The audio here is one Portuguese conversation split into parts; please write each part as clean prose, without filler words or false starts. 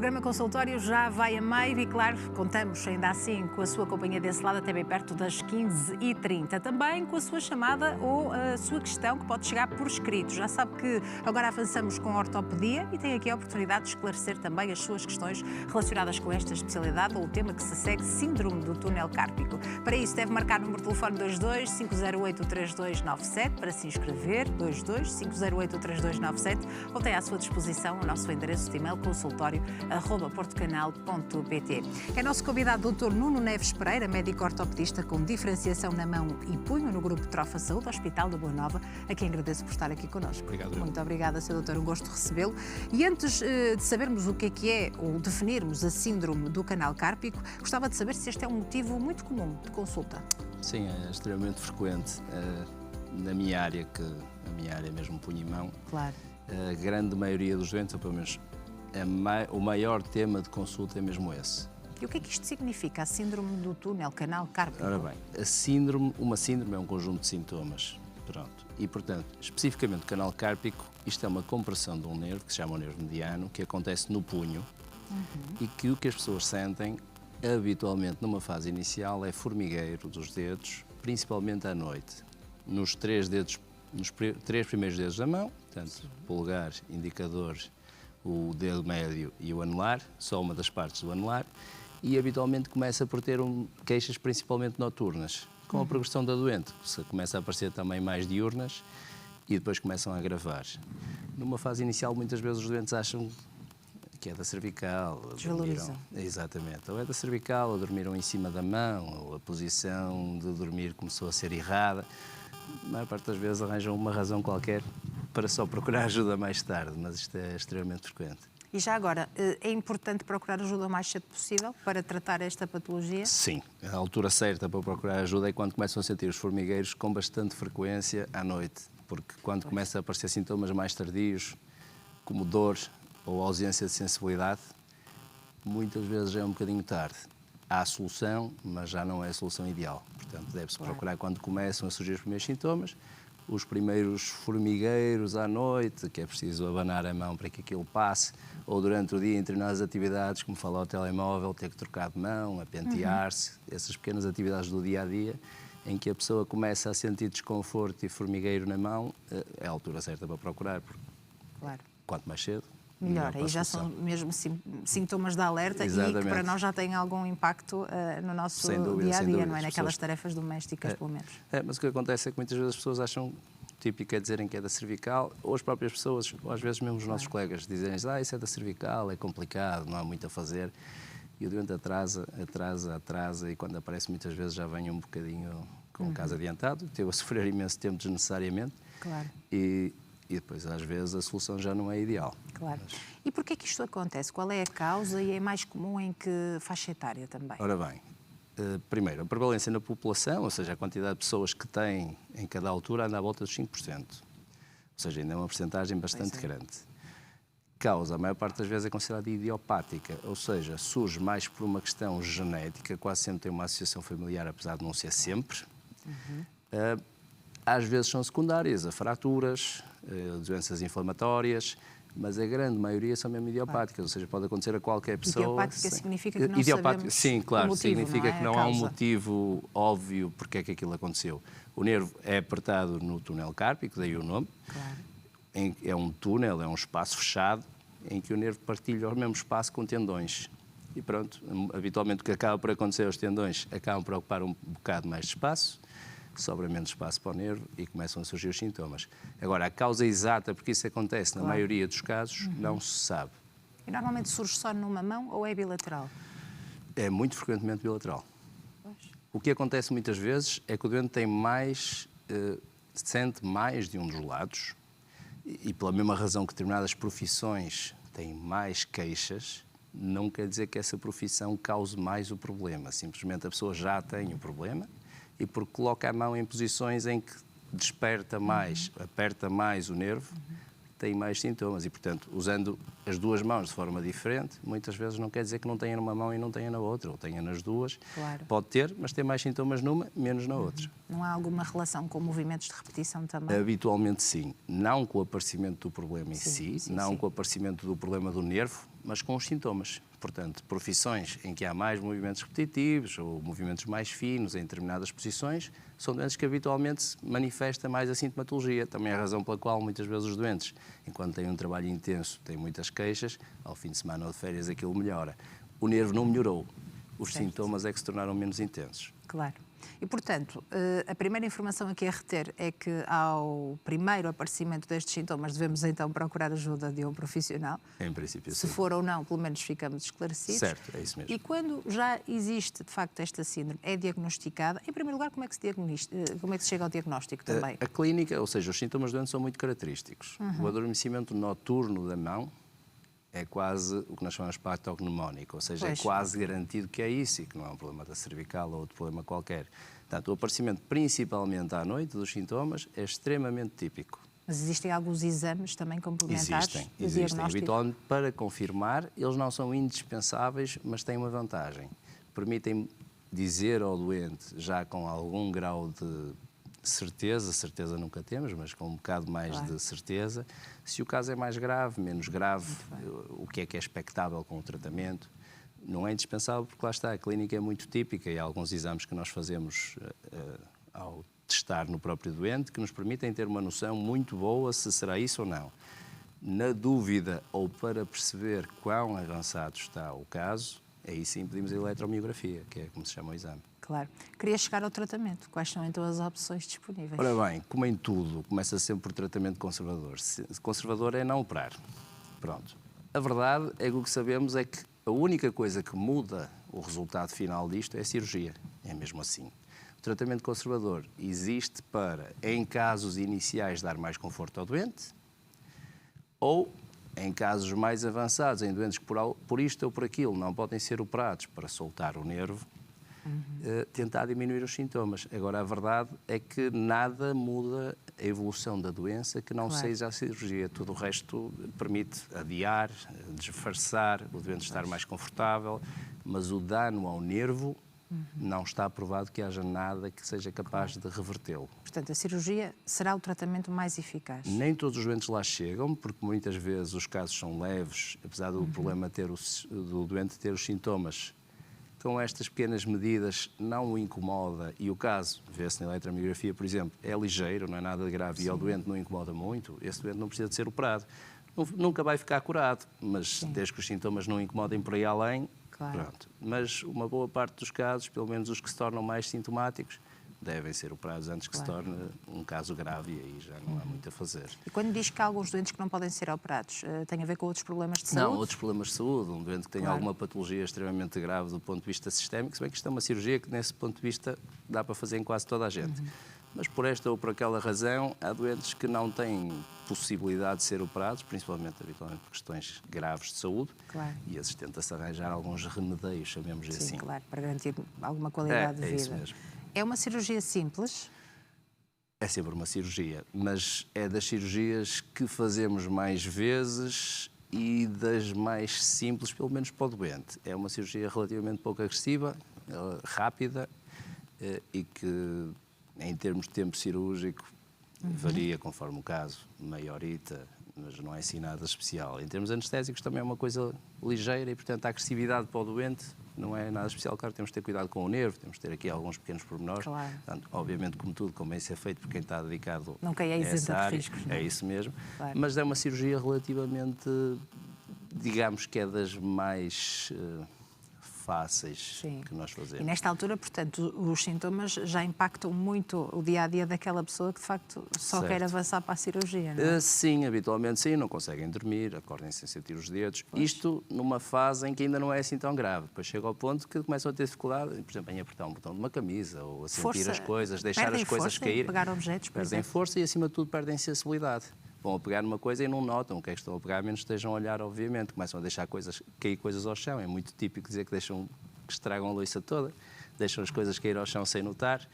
programa Consultório já vai a meio e, claro, contamos ainda assim com a sua companhia desse lado até bem perto das 15h30. Também com a sua chamada ou a sua questão que pode chegar por escrito. Já sabe que agora avançamos com a ortopedia e tem aqui a oportunidade de esclarecer também as suas questões relacionadas com esta especialidade ou o tema que se segue, síndrome do túnel cárpico. Para isso deve marcar o número de telefone 22 508 3297 para se inscrever, 22 508 3297, ou tem à sua disposição o nosso endereço de e-mail consultório@portocanal.pt. É nosso convidado Dr. Nuno Neves Pereira, médico ortopedista com diferenciação na mão e punho no grupo Trofa Saúde, Hospital da Boa Nova, a quem agradeço por estar aqui connosco. Obrigado. Muito obrigada, Sr. Doutor, um gosto de recebê-lo. E antes de sabermos o que é, ou definirmos a síndrome do canal cárpico, gostava de saber se este é um motivo muito comum de consulta. Sim, é extremamente frequente. Na minha área, a minha área é mesmo punho e mão, Claro. a grande maioria dos doentes, ou pelo menos o maior tema de consulta é mesmo esse. E o que é que isto significa, a síndrome do túnel canal cárpico? Ora bem, uma síndrome é um conjunto de sintomas. Pronto. E, portanto, especificamente o canal cárpico, isto é uma compressão de um nervo, que se chama o nervo mediano, que acontece no punho e que o que as pessoas sentem, habitualmente numa fase inicial, é formigueiro dos dedos, principalmente à noite. Nos três primeiros dedos da mão, portanto, polegar, indicador, o dedo médio e o anular, só uma das partes do anular, e habitualmente começa por ter queixas principalmente noturnas. Com a progressão da doente, começa a aparecer também mais diurnas e depois começam a agravar. Numa fase inicial, muitas vezes os doentes acham que é da cervical. Desvalorizam. Exatamente. Ou é da cervical, ou dormiram em cima da mão, ou a posição de dormir começou a ser errada. A maior parte das vezes arranjam uma razão qualquer para só procurar ajuda mais tarde, mas isto é extremamente frequente. E já agora, é importante procurar ajuda o mais cedo possível para tratar esta patologia? Sim, a altura certa para procurar ajuda é quando começam a sentir os formigueiros com bastante frequência à noite, porque quando começam a aparecer sintomas mais tardios, como dor ou ausência de sensibilidade, muitas vezes já é um bocadinho tarde. Há a solução, mas já não é a solução ideal. Portanto, deve-se procurar quando começam a surgir os primeiros sintomas, os primeiros formigueiros à noite, que é preciso abanar a mão para que aquilo passe, ou durante o dia, em determinadas atividades, como falar ao telemóvel, ter que trocar de mão, a pentear-se, essas pequenas atividades do dia-a-dia, em que a pessoa começa a sentir desconforto e formigueiro na mão, é a altura certa para procurar, porque quanto mais cedo, melhor. Aí já são mesmo sintomas de alerta. Exatamente. E que para nós já têm algum impacto no nosso dia-a-dia, não é? Naquelas tarefas domésticas, pelo menos. Mas o que acontece é que muitas vezes as pessoas acham, típico é dizerem que é da cervical, ou as próprias pessoas, ou às vezes mesmo os nossos colegas, dizerem isso é da cervical, é complicado, não há muito a fazer. E o doente atrasa, e quando aparece muitas vezes já vem um bocadinho com o caso adiantado, teve a sofrer imenso tempo desnecessariamente. Claro. E depois, às vezes, a solução já não é ideal. Claro. E porquê que isto acontece? Qual é a causa e é mais comum em que faixa etária também? Ora bem, primeiro, a prevalência na população, ou seja, a quantidade de pessoas que têm em cada altura, anda à volta dos 5%. Ou seja, ainda é uma percentagem bastante grande. Causa, a maior parte das vezes, é considerada idiopática, ou seja, surge mais por uma questão genética, quase sempre tem uma associação familiar, apesar de não ser sempre. Às vezes são secundárias, a fraturas, doenças inflamatórias, mas a grande maioria são mesmo idiopáticas, ou seja, pode acontecer a qualquer pessoa. Idiopática significa que não sabemos sim, claro, o motivo, significa não é? que não há um motivo óbvio porque é que aquilo aconteceu. O nervo é apertado no túnel cárpico, daí o nome. Claro. É um túnel, é um espaço fechado, em que o nervo partilha o mesmo espaço com tendões. E pronto, habitualmente o que acaba por acontecer aos tendões acabam por ocupar um bocado mais de espaço, sobra menos espaço para o nervo e começam a surgir os sintomas. Agora, a causa exata porque isso acontece na maioria dos casos não se sabe. E normalmente surge só numa mão ou é bilateral? É muito frequentemente bilateral. O que acontece muitas vezes é que o doente tem sente mais de um dos lados e pela mesma razão que determinadas profissões têm mais queixas, não quer dizer que essa profissão cause mais o problema. Simplesmente a pessoa já tem o problema e porque coloca a mão em posições em que desperta mais, aperta mais o nervo, tem mais sintomas. E, portanto, usando as duas mãos de forma diferente, muitas vezes não quer dizer que não tenha numa mão e não tenha na outra, ou tenha nas duas. Claro. Pode ter, mas tem mais sintomas numa, menos na outra. Não há alguma relação com movimentos de repetição também? Habitualmente sim. Não com o aparecimento do problema em Sim, si, não com o aparecimento do problema do nervo, mas com os sintomas. Portanto, profissões em que há mais movimentos repetitivos ou movimentos mais finos em determinadas posições, são doenças que habitualmente se manifesta mais a sintomatologia. Também é a razão pela qual muitas vezes os doentes, enquanto têm um trabalho intenso, têm muitas queixas, ao fim de semana ou de férias aquilo melhora. O nervo não melhorou. Os sintomas é que se tornaram menos intensos. Claro. E, portanto, a primeira informação aqui a reter é que ao primeiro aparecimento destes sintomas devemos então procurar ajuda de um profissional. Em princípio, Se sim. for ou não, pelo menos ficamos esclarecidos. Certo, é isso mesmo. E quando já existe, de facto, esta síndrome, é diagnosticada, em primeiro lugar, como é que se chega ao diagnóstico também? A clínica, ou seja, os sintomas doentes são muito característicos. O adormecimento noturno da mão é quase o que nós chamamos de patognomónico, ou seja, é quase garantido que é isso e que não é um problema da cervical ou outro problema qualquer. Portanto, o aparecimento principalmente à noite dos sintomas é extremamente típico. Mas existem alguns exames também complementares? Existem. Habitualmente, para confirmar, eles não são indispensáveis, mas têm uma vantagem. Permitem dizer ao doente, já com algum grau de certeza nunca temos, mas com um bocado mais de certeza, se o caso é mais grave, menos grave, o que é expectável com o tratamento. Não é indispensável porque lá está, a clínica é muito típica e há alguns exames que nós fazemos ao testar no próprio doente que nos permitem ter uma noção muito boa se será isso ou não. Na dúvida ou para perceber quão avançado está o caso, aí sim pedimos a eletromiografia, que é como se chama o exame. Claro. Queria chegar ao tratamento. Quais são então as opções disponíveis? Ora bem, como em tudo, começa sempre por tratamento conservador. Conservador é não operar. Pronto. A verdade é que o que sabemos é que a única coisa que muda o resultado final disto é a cirurgia. É mesmo assim. O tratamento conservador existe para, em casos iniciais, dar mais conforto ao doente ou, em casos mais avançados, em doentes que por isto ou por aquilo não podem ser operados para soltar o nervo, tentar diminuir os sintomas. Agora, a verdade é que nada muda a evolução da doença que não seja a cirurgia. Tudo o resto permite adiar, disfarçar, o doente estar mais confortável, mas o dano ao nervo não está provado que haja nada que seja capaz de revertê-lo. Portanto, a cirurgia será o tratamento mais eficaz? Nem todos os doentes lá chegam, porque muitas vezes os casos são leves, apesar do problema do doente ter os sintomas. Com estas pequenas medidas não o incomoda e o caso, vê-se na eletromiografia, por exemplo, é ligeiro, não é nada grave e ao doente não incomoda muito, esse doente não precisa de ser operado. Nunca vai ficar curado, mas desde que os sintomas não incomodem por aí além, pronto. Mas uma boa parte dos casos, pelo menos os que se tornam mais sintomáticos, devem ser operados antes que se torne um caso grave e aí já não há muito a fazer. E quando diz que há alguns doentes que não podem ser operados, tem a ver com outros problemas de saúde? Não, outros problemas de saúde. Um doente que tenha alguma patologia extremamente grave do ponto de vista sistémico, se bem que isto é uma cirurgia que, nesse ponto de vista, dá para fazer em quase toda a gente. Mas por esta ou por aquela razão, há doentes que não têm possibilidade de ser operados, principalmente, habitualmente, por questões graves de saúde. E esses tenta-se arranjar alguns remedeios, chamemos assim. Sim, claro, para garantir alguma qualidade de vida. É isso mesmo. É uma cirurgia simples? É sempre uma cirurgia, mas é das cirurgias que fazemos mais vezes e das mais simples, pelo menos para o doente. É uma cirurgia relativamente pouco agressiva, rápida e que, em termos de tempo cirúrgico, varia conforme o caso, meia horita, mas não é assim nada especial. Em termos anestésicos também é uma coisa ligeira e, portanto, a agressividade para o doente não é nada especial. Claro, temos de ter cuidado com o nervo, temos de ter aqui alguns pequenos pormenores. Portanto, obviamente, como tudo, convém ser feito por quem está dedicado a essa área. De riscos, é isso mesmo. Mas é uma cirurgia relativamente, digamos que é das mais fáceis que nós fazemos. E nesta altura, portanto, os sintomas já impactam muito o dia-a-dia daquela pessoa que, de facto, só quer avançar para a cirurgia, não é? Sim, habitualmente sim, não conseguem dormir, acordem sem sentir os dedos. Isto numa fase em que ainda não é assim tão grave. Depois chega ao ponto que começam a ter dificuldade, por exemplo, em apertar um botão de uma camisa ou a sentir as coisas, deixar as coisas cair. Pegar objetos, por perdem exemplo. força e, acima de tudo, perdem sensibilidade. Vão a pegar numa coisa e não notam o que é que estão a pegar, a menos que estejam a olhar, obviamente. Começam a deixar cair coisas ao chão. É muito típico dizer que estragam a louça toda, deixam as coisas cair ao chão sem notar.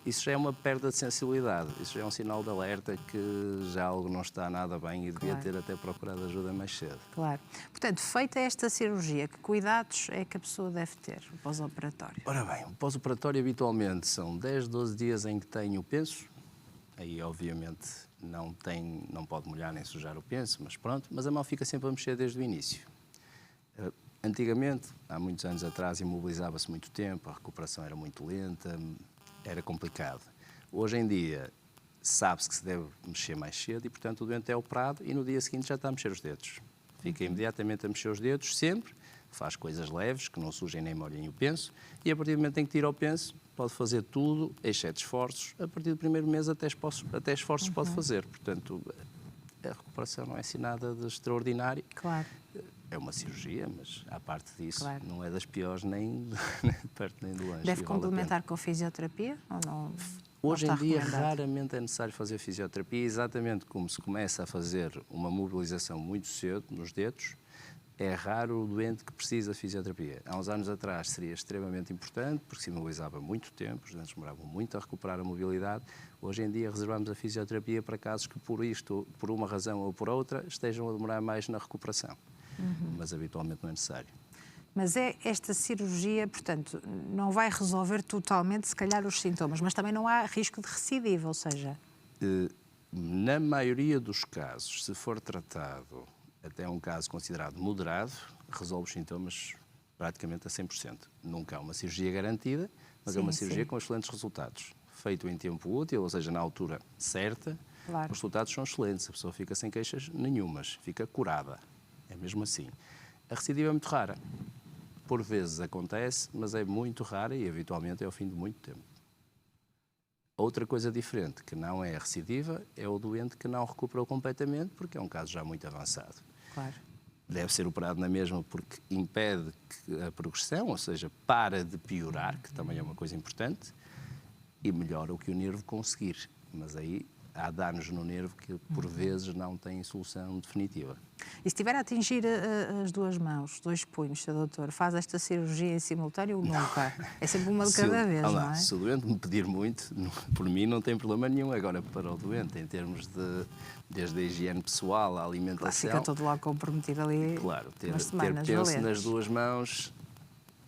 Isso já é uma perda de sensibilidade, isso já é um sinal de alerta que já algo não está nada bem e devia ter até procurado ajuda mais cedo. Claro. Portanto, feita esta cirurgia, que cuidados é que a pessoa deve ter pós-operatório? Ora bem, o pós-operatório habitualmente são 10, 12 dias em que tem o penso. Aí, obviamente, não pode molhar nem sujar o penso, mas pronto. Mas a mão fica sempre a mexer desde o início. Antigamente, há muitos anos atrás, imobilizava-se muito tempo, a recuperação era muito lenta, era complicado. Hoje em dia, sabe-se que se deve mexer mais cedo e, portanto, o doente é operado e no dia seguinte já está a mexer os dedos. Fica imediatamente a mexer os dedos, sempre, faz coisas leves, que não sujem nem molhem o penso, e a partir do momento em que tira o penso, pode fazer tudo, exceto esforços. A partir do primeiro mês, até esforços pode fazer. Portanto, a recuperação não é assim nada de extraordinário. Claro. É uma cirurgia, mas à parte disso, Claro. não é das piores nem de perto nem de longe. Deve complementar com fisioterapia ou não? Hoje não em está dia, recomendado? raramente é necessário fazer fisioterapia, exatamente como se começa a fazer uma mobilização muito cedo nos dedos. É raro o doente que precisa de fisioterapia. Há uns anos atrás seria extremamente importante, porque se imobilizava muito tempo, os doentes demoravam muito a recuperar a mobilidade. Hoje em dia reservamos a fisioterapia para casos que, por uma razão ou por outra, estejam a demorar mais na recuperação. Mas habitualmente não é necessário. Mas esta cirurgia, portanto, não vai resolver totalmente, se calhar, os sintomas, mas também não há risco de recidiva, ou seja... Na maioria dos casos, se for tratado até um caso considerado moderado, resolve os sintomas praticamente a 100%. Nunca há uma cirurgia garantida, mas é uma cirurgia com excelentes resultados. Feito em tempo útil, ou seja, na altura certa, os resultados são excelentes. A pessoa fica sem queixas nenhumas, fica curada. É mesmo assim. A recidiva é muito rara. Por vezes acontece, mas é muito rara e habitualmente é ao fim de muito tempo. Outra coisa diferente, que não é a recidiva, é o doente que não recuperou completamente, porque é um caso já muito avançado. Claro. Deve ser operado na mesma porque impede a progressão, ou seja, para de piorar, que também é uma coisa importante, e melhora o que o nervo conseguir. Mas aí há danos no nervo que, por vezes, não têm solução definitiva. E se estiver a atingir as duas mãos, os dois punhos, Sr. Doutor, faz esta cirurgia em simultâneo ou nunca? É sempre uma de cada vez, não é? Se o doente me pedir muito, por mim não tem problema nenhum. Agora, para o doente, em termos desde a higiene pessoal, a alimentação... Fica todo logo comprometido ali. Claro, ter penso valentes. nas duas mãos,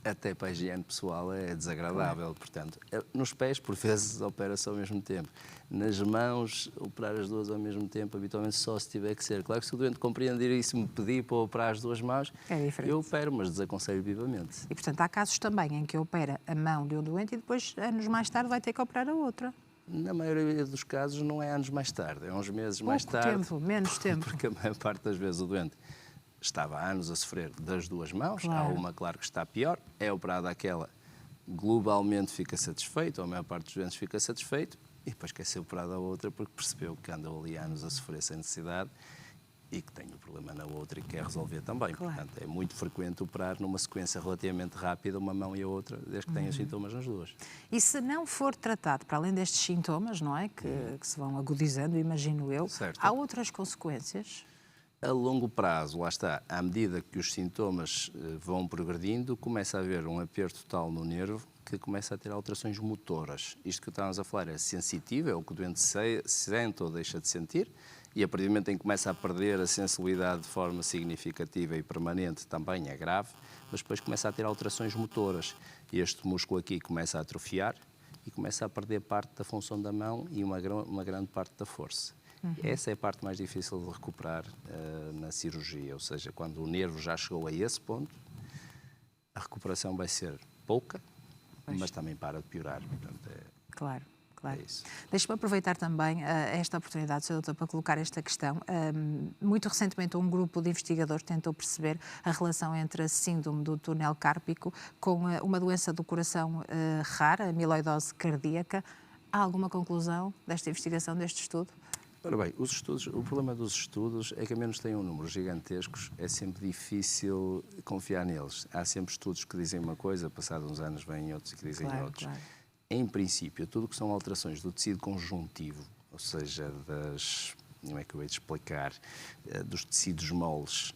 até para a higiene pessoal, é desagradável. Claro. Portanto, nos pés, por vezes, opera-se ao mesmo tempo. Nas mãos, operar as duas ao mesmo tempo, habitualmente só se tiver que ser. Claro que se o doente compreender isso e me pedir para operar as duas mãos, eu opero, mas desaconselho vivamente. E, portanto, há casos também em que opera a mão de um doente e depois, anos mais tarde, vai ter que operar a outra. Na maioria dos casos, não é anos mais tarde, é uns meses mais tarde. Menos tempo. Porque a maior parte das vezes o doente estava há anos a sofrer das duas mãos, há uma, claro, que está pior, é operada aquela, globalmente fica satisfeito, ou a maior parte dos doentes fica satisfeito, e depois quer ser operada a outra porque percebeu que andou ali há anos a sofrer sem necessidade e que tem um problema na outra e quer resolver também. Claro. Portanto, é muito frequente operar numa sequência relativamente rápida uma mão e a outra, desde que tenha os sintomas nas duas. E se não for tratado, para além destes sintomas, não é, que se vão agudizando, imagino eu, certo. Há outras consequências? A longo prazo, lá está, à medida que os sintomas vão progredindo, começa a haver um aperto tal no nervo que começa a ter alterações motoras. Isto que estávamos a falar é sensitivo, é o que o doente sente ou deixa de sentir, e a partir do momento em que começa a perder a sensibilidade de forma significativa e permanente também é grave, mas depois começa a ter alterações motoras. E este músculo aqui começa a atrofiar e começa a perder parte da função da mão e uma grande parte da força. Essa é a parte mais difícil de recuperar na cirurgia, ou seja, quando o nervo já chegou a esse ponto, a recuperação vai ser pouca, mas também para de piorar. Portanto, Claro. É isso. Deixe-me aproveitar também esta oportunidade, Sr. Doutor, para colocar esta questão. Muito recentemente, um grupo de investigadores tentou perceber a relação entre a síndrome do túnel cárpico com uma doença do coração rara, a amiloidose cardíaca. Há alguma conclusão desta investigação, deste estudo? Ora bem, o problema dos estudos é que, a menos que tenham números gigantescos, é sempre difícil confiar neles. Há sempre estudos que dizem uma coisa, passados uns anos vêm outros que dizem outros. Claro. Em princípio, tudo o que são alterações do tecido conjuntivo, ou seja, como é que eu hei de explicar, dos tecidos moles,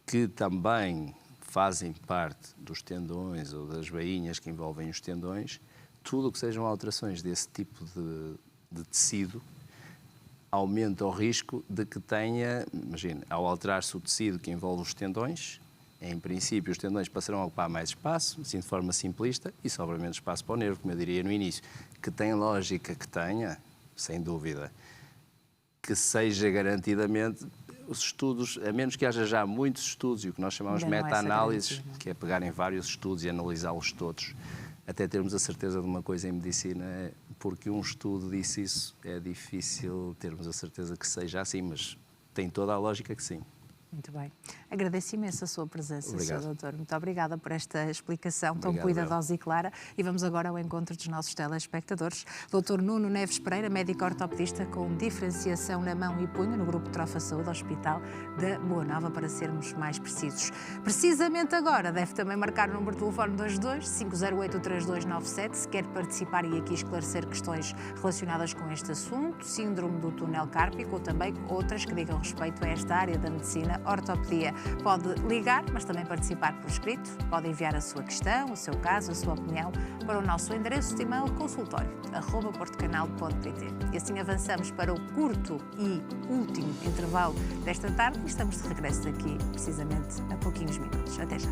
que também fazem parte dos tendões ou das bainhas que envolvem os tendões, tudo o que sejam alterações desse tipo de tecido aumenta o risco de que tenha, imagina, ao alterar-se o tecido que envolve os tendões, em princípio os tendões passarão a ocupar mais espaço, assim de forma simplista, e sobra menos espaço para o nervo, como eu diria no início. Que tem lógica que tenha, sem dúvida, que seja garantidamente os estudos, a menos que haja já muitos estudos, e o que nós chamamos de meta-análises, que é pegarem vários estudos e analisá-los todos, até termos a certeza de uma coisa em medicina, porque um estudo disse isso, é difícil termos a certeza que seja assim, mas tem toda a lógica que sim. Muito bem. Agradeço imenso a sua presença, Obrigado. Sr. Doutor. Muito obrigada por esta explicação tão Obrigado, cuidadosa e clara. E vamos agora ao encontro dos nossos telespectadores. Dr. Nuno Neves Pereira, médico ortopedista com diferenciação na mão e punho no Grupo Trofa Saúde Hospital da Boa Nova, para sermos mais precisos. Precisamente agora deve também marcar o número de telefone 22-508-3297 se quer participar e aqui esclarecer questões relacionadas com este assunto, síndrome do túnel cárpico ou também outras que digam respeito a esta área da medicina ortopedia. Pode ligar, mas também participar por escrito. Pode enviar a sua questão, o seu caso, a sua opinião para o nosso endereço de e-mail consultório@portocanal.pt. E assim avançamos para o curto e último intervalo desta tarde e estamos de regresso daqui precisamente a pouquinhos minutos. Até já.